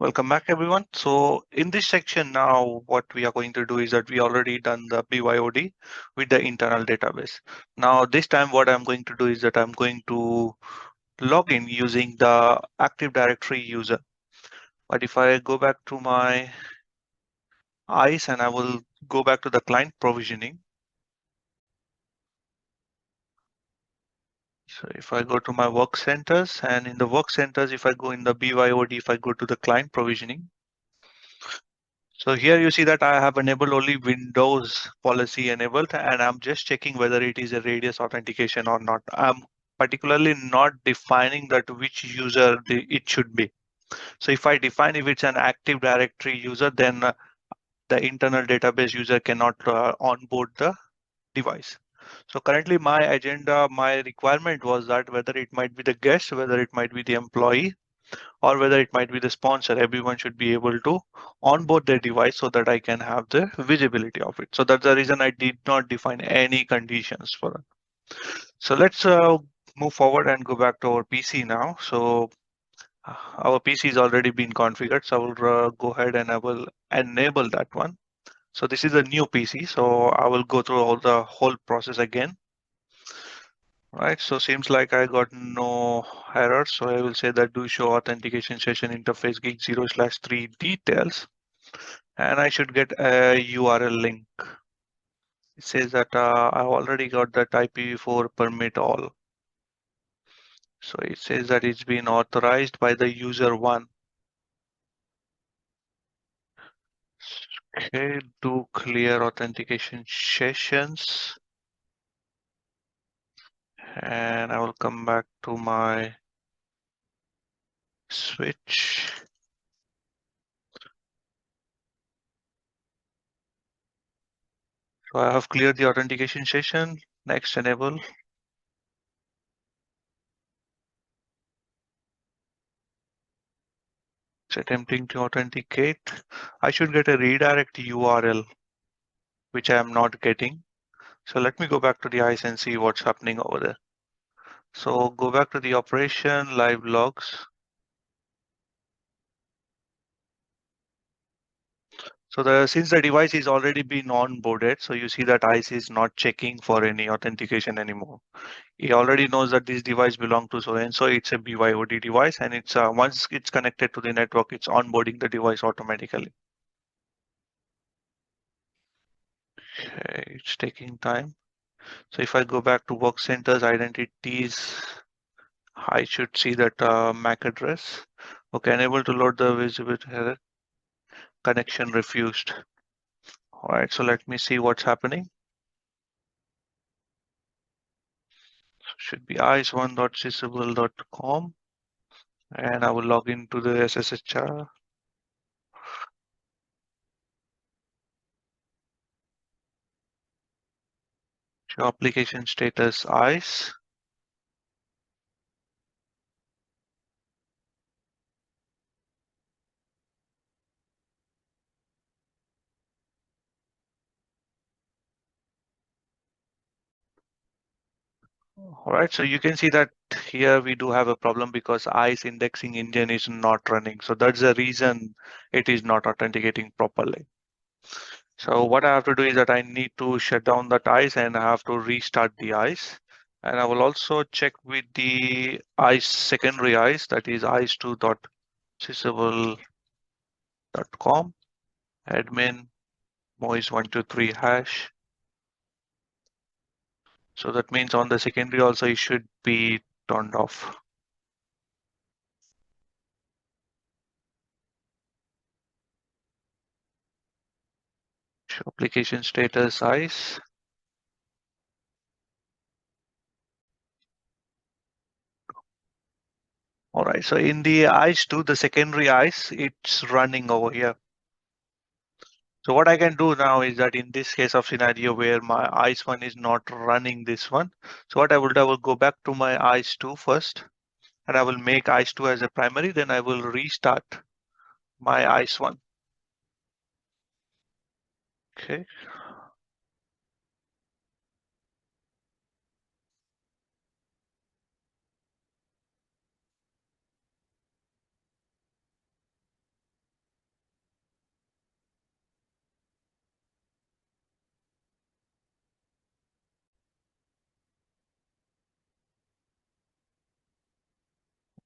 Welcome back, everyone. So in this section now, what we are going to do is that we already done the BYOD with the internal database. Now this time what I'm going to do is that I'm going to log in using the Active Directory user. But if I go back to my ICE and I will go back to the client provisioning. So if I go to my work centers, and in the work centers, if I go in the BYOD, if I go to the client provisioning, so here you see that I have enabled only Windows policy enabled, and I'm just checking whether it is a radius authentication or not. I'm particularly not defining that which user it should be. So if I define if it's an Active Directory user, then the internal database user cannot onboard the device. So currently my agenda, my requirement was that whether it might be the guest, whether it might be the employee, or whether it might be the sponsor, everyone should be able to onboard their device so that I can have the visibility of it. So that's the reason I did not define any conditions for it. So let's move forward and go back to our PC now. So our PC is already been configured. So I will go ahead and I will enable that one. So this is a new PC. So I will go through all the whole process again. Right, so seems like I got no error. So I will say that do show authentication session interface gig 0/3 details, and I should get a URL link. It says that I've already got that IPv4 permit all. So it says that it's been authorized by the user one. Okay, do clear authentication sessions. And I will come back to my switch. So I have cleared the authentication session. Next, enable. It's attempting to authenticate. I should get a redirect URL, which I am not getting. So let me go back to the ICE and see what's happening over there. So go back to the operation, live logs. So since the device is already been onboarded, so you see that ICE is not checking for any authentication anymore. He already knows that this device belongs to so and so. It's a BYOD device, and it's once it's connected to the network, it's onboarding the device automatically. Okay, it's taking time. So if I go back to work centers, identities, I should see that MAC address. Okay, unable to load the visibility error. Connection refused. All right, so let me see what's happening. Should be ice1.sysable.com, and I will log into the SSHR. Show application status ICE. All right, so you can see that here we do have a problem because ICE indexing engine is not running. So that's the reason it is not authenticating properly. So what I have to do is that I need to shut down that ICE and I have to restart the ICE. And I will also check with the ICE secondary ICE, that is ice2.sysable.com, admin mois123 hash. So that means on the secondary also it should be turned off. Show application status ICE. All right, so in the ICE2, the secondary ICE, it's running over here. So what I can do now is that in this case of scenario where my ICE1 is not running this one, so what I will do, I will go back to my ICE2 first, and I will make ICE2 as a primary, then I will restart my ICE1. Okay.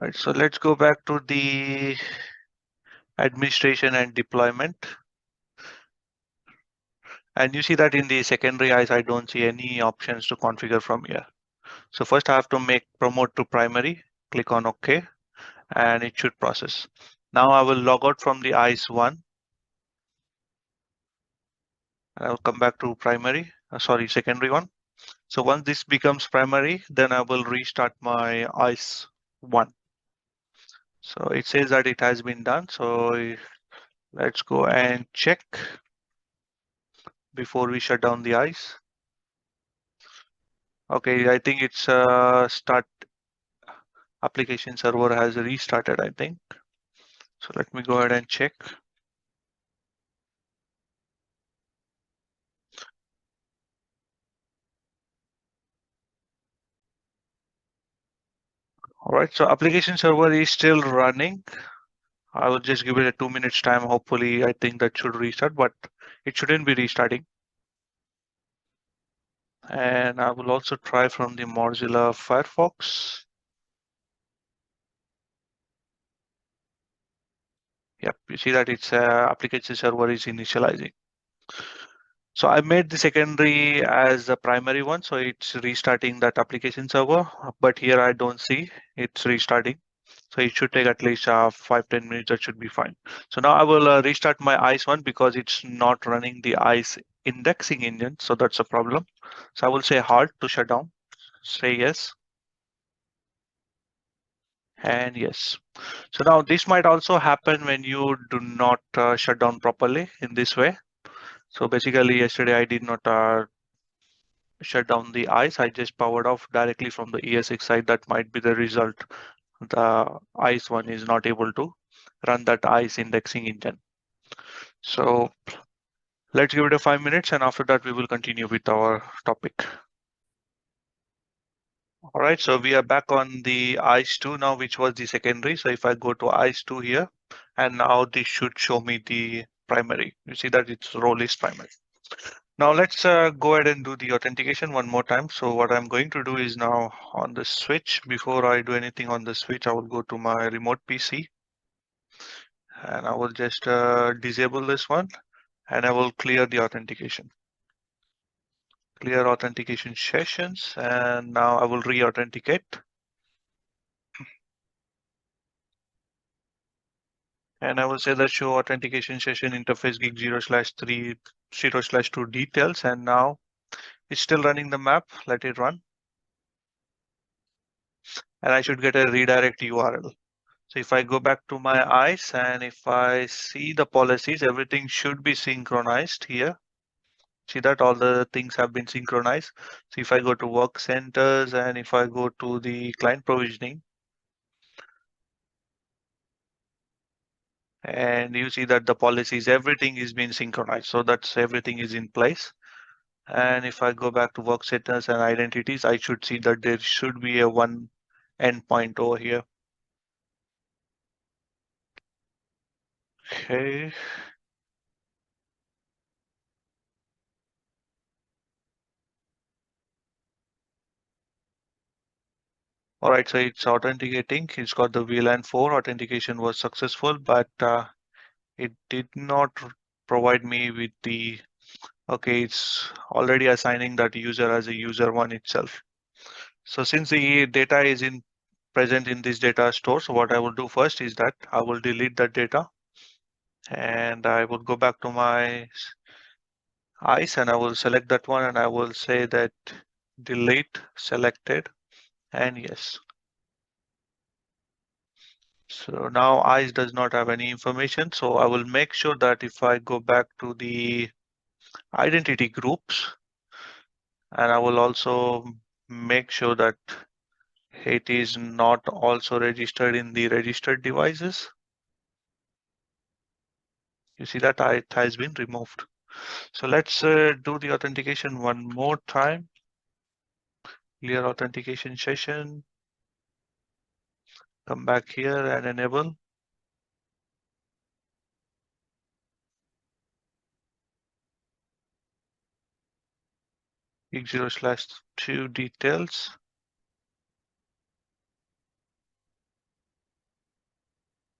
Right, so let's go back to the administration and deployment. And you see that in the secondary eyes, I don't see any options to configure from here. So first I have to make promote to primary, click on OK, and it should process. Now I will log out from the ICE 1. And I'll come back to primary, sorry, secondary one. So once this becomes primary, then I will restart my ICE 1. So it says that it has been done. So let's go and check before we shut down the ICE. Okay, I think it's start application server has restarted, I think. So let me go ahead and check. All right, so application server is still running. I will just give it a 2 minutes time. Hopefully, I think that should restart, but it shouldn't be restarting. And I will also try from the Mozilla Firefox. Yep, you see that it's application server is initializing. So I made the secondary as the primary one, so it's restarting that application server. But here I don't see it's restarting. So it should take at least 5-10 minutes. That should be fine. So now I will restart my ICE one because it's not running the ICE indexing engine. So that's a problem. So I will say halt to shut down. Say yes. And yes. So now this might also happen when you do not shut down properly in this way. So basically yesterday I did not shut down the ICE. I just powered off directly from the ESX side. That might be the result. The ICE one is not able to run that ICE indexing engine. So let's give it a 5 minutes and after that we will continue with our topic. All right, so we are back on the ICE 2 now, which was the secondary. So if I go to ICE 2 here, and now this should show me the primary. You see that its role is primary. Now let's go ahead and do the authentication one more time. So what I'm going to do is now on the switch, before I do anything on the switch, I will go to my remote PC and I will just disable this one and I will clear the authentication. Clear authentication sessions and now I will re-authenticate. And I will say that show authentication session interface gig 0/3 0/2 details. And now it's still running the map. Let it run. And I should get a redirect URL. So if I go back to my ICE and if I see the policies, everything should be synchronized here. See that all the things have been synchronized. So if I go to work centers and if I go to the client provisioning, and you see that the policies, everything is being synchronized. So that's everything is in place. And if I go back to work settings and identities, I should see that there should be a one endpoint over here. Okay. All right, so it's authenticating. It's got the VLAN 4. Authentication was successful, but it did not provide me with the, okay, it's already assigning that user as a user one itself. So since the data is in present in this data store, so what I will do first is that I will delete that data and I will go back to my ICE and I will select that one and I will say that delete selected and yes. So now ICE does not have any information. So I will make sure that if I go back to the identity groups and I will also make sure that it is not also registered in the registered devices. You see that it has been removed. So let's do the authentication one more time. Clear authentication session. Come back here and enable. Gig 0/2 details.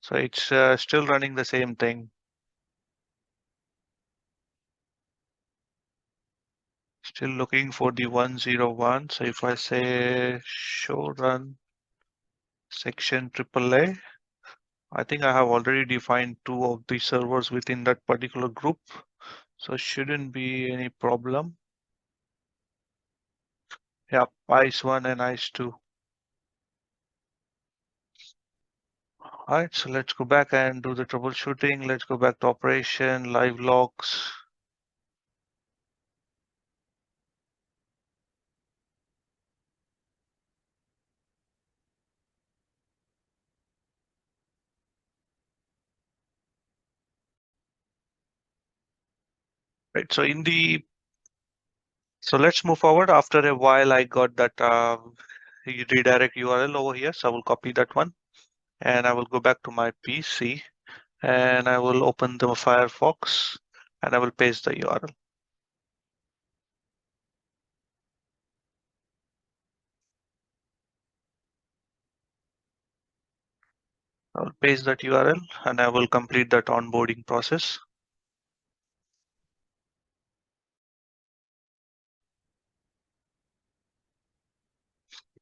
So it's still running the same thing. Still looking for the 101. So if I say show run section AAA, I think I have already defined two of the servers within that particular group. So shouldn't be any problem. Yeah, ICE1 and ICE2. All right, so let's go back and do the troubleshooting. Let's go back to operation, live logs. Right, so let's move forward. After a while, I got that redirect URL over here. So I will copy that one and I will go back to my PC and I will open the Firefox and I will paste the URL. I will paste that URL and I will complete that onboarding process.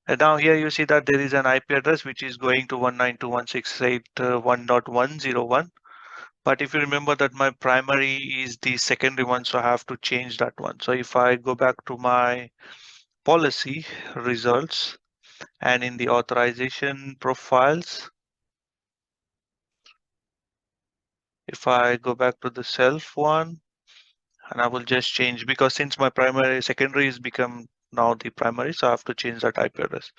And now here you see that there is an IP address which is going to 192.168.1.101. But if you remember that my primary is the secondary one, so I have to change that one. So if I go back to my policy results and in the authorization profiles, if I go back to the self one, and I will just change because since my primary secondary is become now the primary, so I have to change that IP address.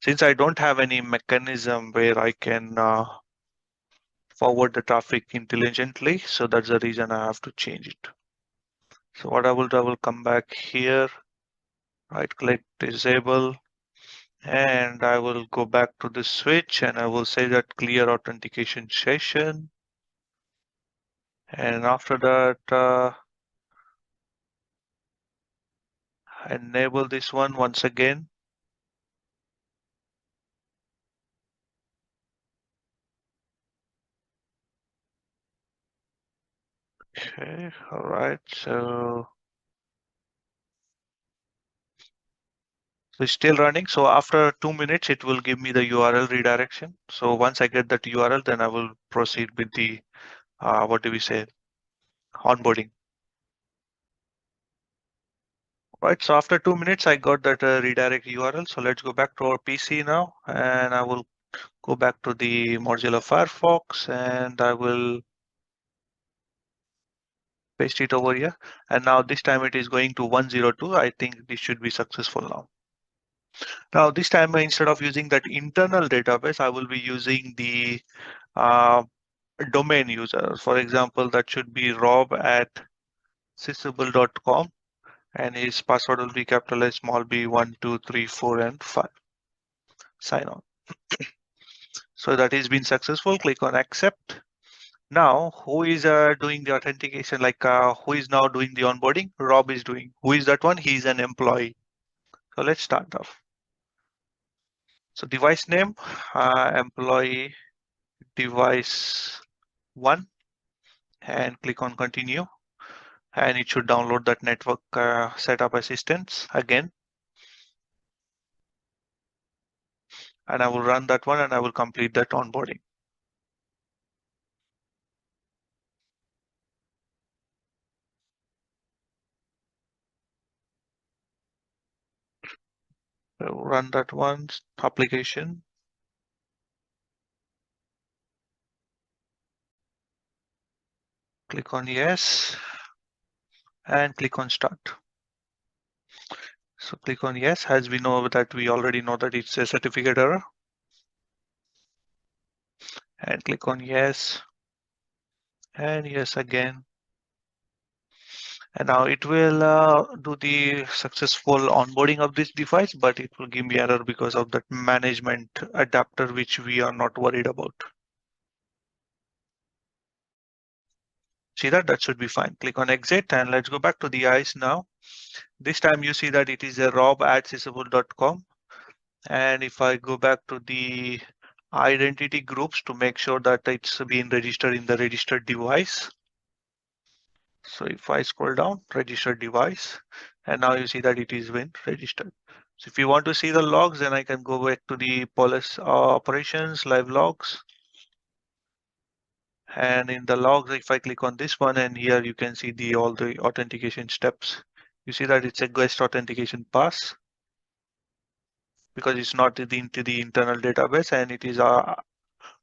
Since I don't have any mechanism where I can forward the traffic intelligently, so that's the reason I have to change it. So what I will do, I will come back here, right click, disable, and I will go back to the switch and I will say that clear authentication session. And after that, enable this one once again. Okay, all right, so it's still running. So after 2 minutes, it will give me the URL redirection. So once I get that URL, then I will proceed with the, what do we say, onboarding. Right, so after 2 minutes, I got that redirect URL. So let's go back to our PC now, and I will go back to the Mozilla Firefox, and I will paste it over here. And now this time it is going to 102. I think this should be successful now. Now this time instead of using that internal database, I will be using the uh, domain user. For example, that should be rob@sysable.com and his password will be capitalized small b 1, 2, 3, 4, and 5. Sign on. So that has been successful. Click on accept. Now, who is doing the authentication? Like who is now doing the onboarding? Rob is doing. Who is that one? He is an employee. So let's start off. So device name, employee device 1, and click on continue. And it should download that network setup assistance again. And I will run that one and I will complete that onboarding. So run that one, application, click on yes, and click on start. So click on yes, as we know that we already know that it's a certificate error. And click on yes, and yes again. And now it will do the successful onboarding of this device, but it will give me error because of that management adapter, which we are not worried about. See that? That should be fine. Click on exit and let's go back to the ICE now. This time you see that it is a rob@sysable.com. And if I go back to the identity groups to make sure that it's being registered in the registered device. So if I scroll down, registered device, and now you see that it is been registered. So if you want to see the logs, then I can go back to the policy operations live logs. And in the logs, if I click on this one, and here you can see all the authentication steps. You see that it's a guest authentication pass because it's not into the internal database, and it is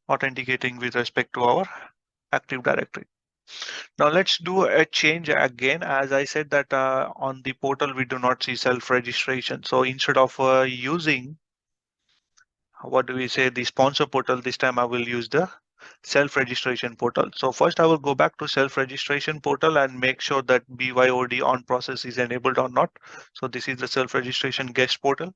authenticating with respect to our Active Directory. Now let's do a change again. As I said that on the portal, we do not see self-registration. So instead of using, what do we say, the sponsor portal, this time I will use the self-registration portal. So first I will go back to self-registration portal and make sure that BYOD on process is enabled or not. So this is the self-registration guest portal.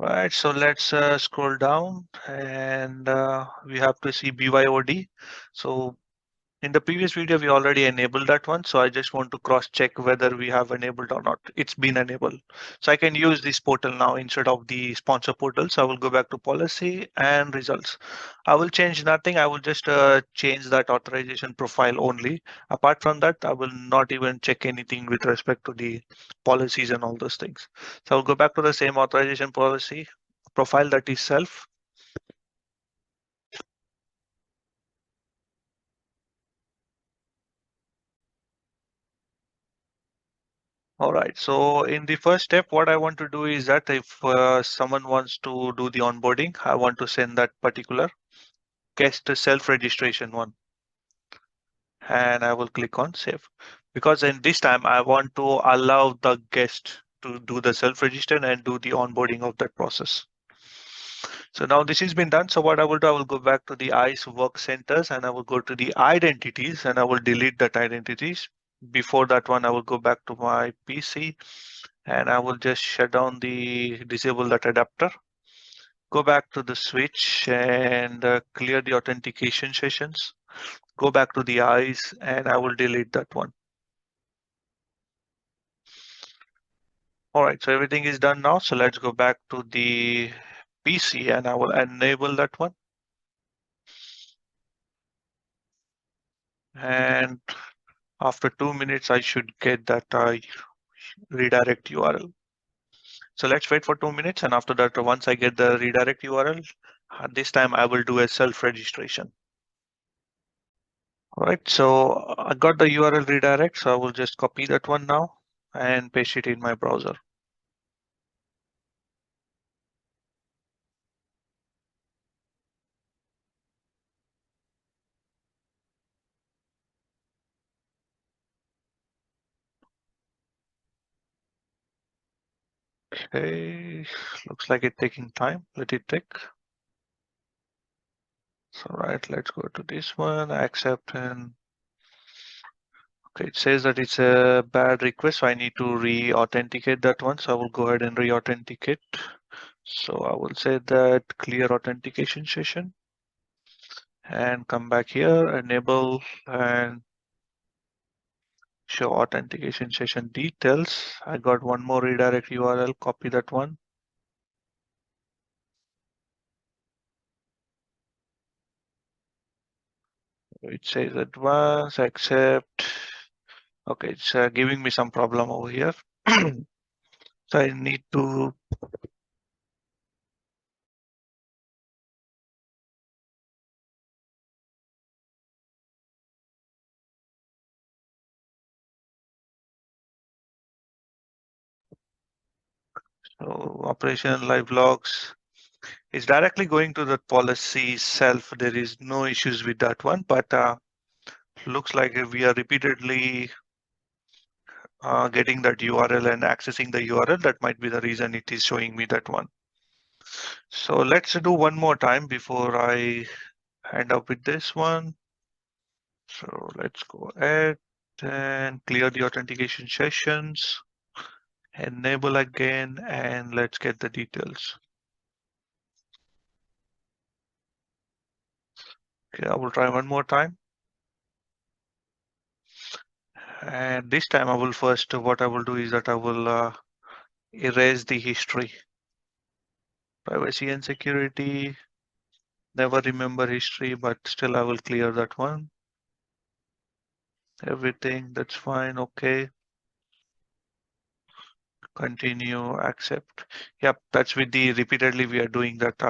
Right, so let's scroll down and we have to see BYOD. So in the previous video, we already enabled that one. So I just want to cross check whether we have enabled or not. It's been enabled. So I can use this portal now instead of the sponsor portal. So I will go back to policy and results. I will change nothing. I will just change that authorization profile only. Apart from that, I will not even check anything with respect to the policies and all those things. So I'll go back to the same authorization policy profile, that is self. All right. So in the first step, what I want to do is that if someone wants to do the onboarding, I want to send that particular guest self-registration one, and I will click on save. Because in this time, I want to allow the guest to do the self-register and do the onboarding of that process. So now this has been done. So what I will do, I will go back to the ICE work centers and I will go to the identities and I will delete that identities. Before that one, I will go back to my PC and I will just shut down the disable that adapter. Go back to the switch and clear the authentication sessions. Go back to the eyes and I will delete that one. All right, so everything is done now. So let's go back to the PC and I will enable that one. And after 2 minutes, I should get that redirect URL. So let's wait for 2 minutes. And after that, once I get the redirect URL, this time I will do a self-registration. All right, so I got the URL redirect. So I will just copy that one now and paste it in my browser. Okay, looks like it's taking time. Let it take. So right, let's go to this one, accept, and okay, it says that it's a bad request, so I need to re-authenticate that one. So I will go ahead and re-authenticate. So I will say that clear authentication session and come back here, enable and show authentication session details. I got one more redirect URL, copy that one. It says advanced, accept. Okay, it's giving me some problem over here. So I need to so operation live logs is directly going to the policy self. There is no issues with that one, but looks like we are repeatedly getting that URL and accessing the URL. That might be the reason it is showing me that one. So let's do one more time before I end up with this one. So let's go ahead and clear the authentication sessions, enable again, and let's get the details. Okay, I will try one more time. And this time I will first, what I will do is that I will erase the history. Privacy and security, never remember history, but still I will clear that one. Everything, that's fine, okay. Continue, accept. Yep, that's with the repeatedly we are doing that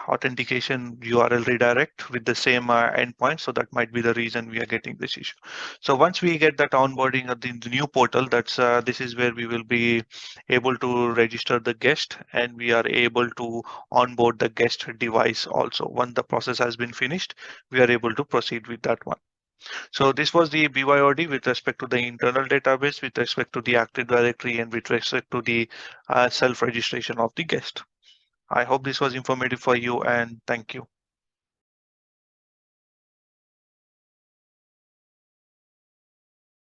authentication URL redirect with the same endpoint. So that might be the reason we are getting this issue. So once we get that onboarding of the new portal, that's this is where we will be able to register the guest, and we are able to onboard the guest device also. Once the process has been finished, we are able to proceed with that one. So this was the BYOD with respect to the internal database, with respect to the Active Directory, and with respect to the self-registration of the guest. I hope this was informative for you, and thank you.